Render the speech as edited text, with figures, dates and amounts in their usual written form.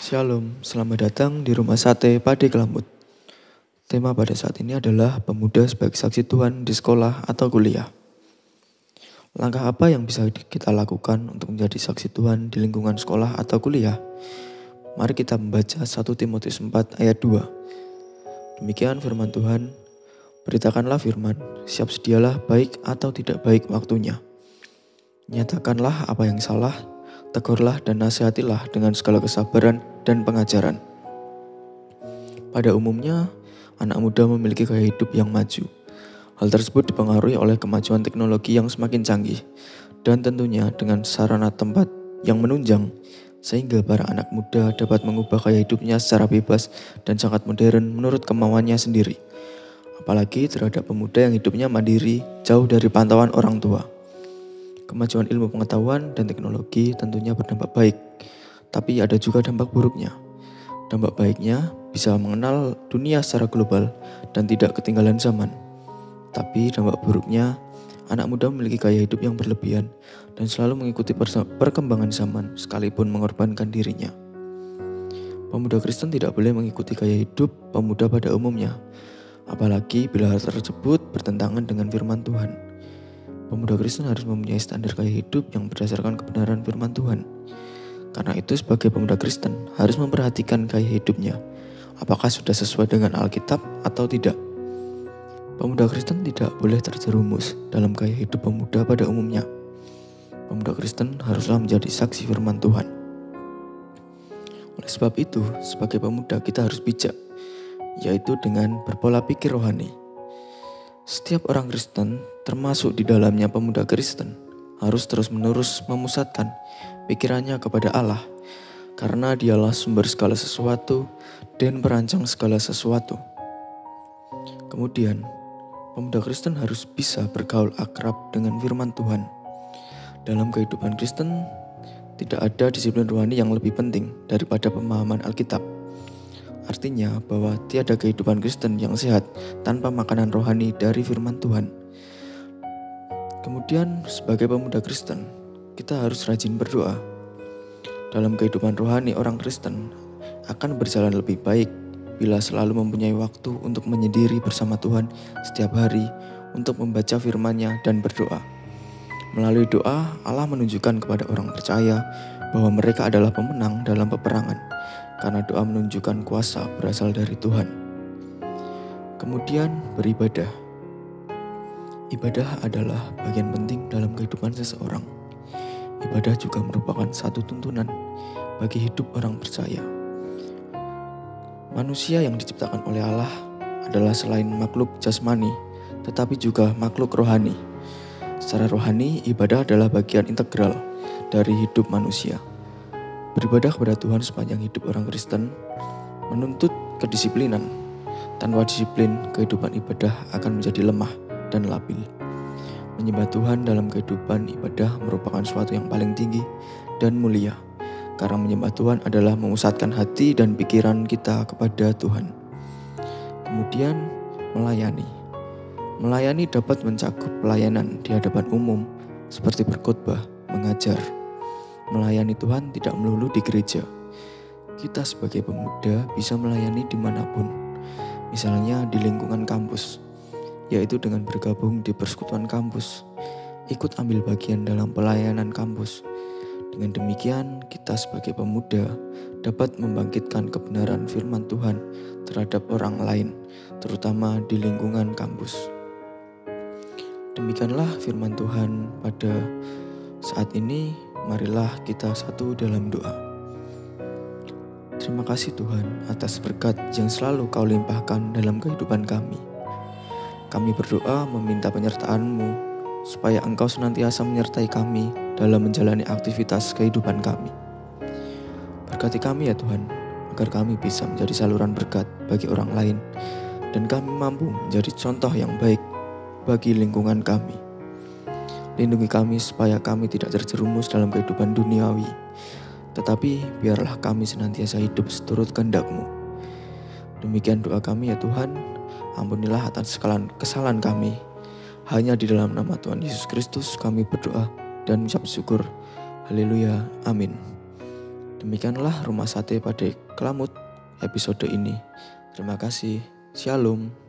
Shalom, selamat datang di Rumah Sate Padi Kelamut. Tema pada saat ini adalah pemuda sebagai saksi Tuhan di sekolah atau kuliah. Langkah apa yang bisa kita lakukan untuk menjadi saksi Tuhan di lingkungan sekolah atau kuliah? Mari kita membaca 1 Timotius 4 ayat 2. Demikian firman Tuhan, beritakanlah firman, siap sedialah baik atau tidak baik waktunya. Nyatakanlah apa yang salah, tegurlah dan nasihatilah dengan segala kesabaran dan pengajaran. Pada umumnya, anak muda memiliki gaya hidup yang maju. Hal tersebut dipengaruhi oleh kemajuan teknologi yang semakin canggih dan tentunya dengan sarana tempat yang menunjang sehingga para anak muda dapat mengubah gaya hidupnya secara bebas dan sangat modern menurut kemauannya sendiri. Apalagi terhadap pemuda yang hidupnya mandiri, jauh dari pantauan orang tua. Kemajuan ilmu pengetahuan dan teknologi tentunya berdampak baik, tapi ada juga dampak buruknya. Dampak baiknya bisa mengenal dunia secara global dan tidak ketinggalan zaman. Tapi dampak buruknya, anak muda memiliki gaya hidup yang berlebihan dan selalu mengikuti perkembangan zaman sekalipun mengorbankan dirinya. Pemuda Kristen tidak boleh mengikuti gaya hidup pemuda pada umumnya, apalagi bila hal tersebut bertentangan dengan firman Tuhan. Pemuda Kristen harus mempunyai standar gaya hidup yang berdasarkan kebenaran firman Tuhan. Karena itu sebagai pemuda Kristen harus memperhatikan gaya hidupnya, apakah sudah sesuai dengan Alkitab atau tidak. Pemuda Kristen tidak boleh terjerumus dalam gaya hidup pemuda pada umumnya. Pemuda Kristen haruslah menjadi saksi firman Tuhan. Oleh sebab itu, sebagai pemuda kita harus bijak, yaitu dengan berpola pikir rohani. Setiap orang Kristen, termasuk di dalamnya pemuda Kristen, harus terus-menerus memusatkan pikirannya kepada Allah, karena Dialah sumber segala sesuatu dan perancang segala sesuatu. Kemudian, pemuda Kristen harus bisa bergaul akrab dengan firman Tuhan. Dalam kehidupan Kristen, tidak ada disiplin rohani yang lebih penting daripada pemahaman Alkitab. Artinya bahwa tiada kehidupan Kristen yang sehat tanpa makanan rohani dari firman Tuhan. Kemudian, sebagai pemuda Kristen, kita harus rajin berdoa. Dalam kehidupan rohani orang Kristen akan berjalan lebih baik bila selalu mempunyai waktu untuk menyendiri bersama Tuhan setiap hari untuk membaca firman-Nya dan berdoa. Melalui doa, Allah menunjukkan kepada orang percaya bahwa mereka adalah pemenang dalam peperangan, karena doa menunjukkan kuasa berasal dari Tuhan. Kemudian beribadah. Ibadah adalah bagian penting dalam kehidupan seseorang. Ibadah juga merupakan satu tuntunan bagi hidup orang percaya. Manusia yang diciptakan oleh Allah adalah selain makhluk jasmani, tetapi juga makhluk rohani. Secara rohani, ibadah adalah bagian integral dari hidup manusia. Beribadah kepada Tuhan sepanjang hidup orang Kristen menuntut kedisiplinan. Tanpa disiplin, kehidupan ibadah akan menjadi lemah dan labil. Menyembah Tuhan dalam kehidupan ibadah merupakan sesuatu yang paling tinggi dan mulia. Karena menyembah Tuhan adalah memusatkan hati dan pikiran kita kepada Tuhan. Kemudian melayani. Melayani dapat mencakup pelayanan di hadapan umum seperti berkhotbah, mengajar. Melayani Tuhan tidak melulu di gereja. Kita sebagai pemuda bisa melayani dimanapun. Misalnya di lingkungan kampus, yaitu dengan bergabung di persekutuan kampus, ikut ambil bagian dalam pelayanan kampus. Dengan demikian, kita sebagai pemuda dapat membangkitkan kebenaran firman Tuhan terhadap orang lain, terutama di lingkungan kampus. Demikianlah firman Tuhan pada saat ini. Marilah kita satu dalam doa. Terima kasih Tuhan atas berkat yang selalu Kau limpahkan dalam kehidupan kami. Kami berdoa meminta penyertaan-Mu supaya Engkau senantiasa menyertai kami dalam menjalani aktivitas kehidupan kami. Berkati kami ya Tuhan, agar kami bisa menjadi saluran berkat bagi orang lain dan kami mampu menjadi contoh yang baik bagi lingkungan kami. Lindungi kami supaya kami tidak terjerumus dalam kehidupan duniawi, tetapi biarlah kami senantiasa hidup seturut kehendak-Mu. Demikian doa kami ya Tuhan, ampunilah atas kesalahan kami. Hanya di dalam nama Tuhan Yesus Kristus kami berdoa dan mengucap syukur. Haleluya, amin. Demikianlah Rumah Sate Pade Kelamut episode ini. Terima kasih. Shalom.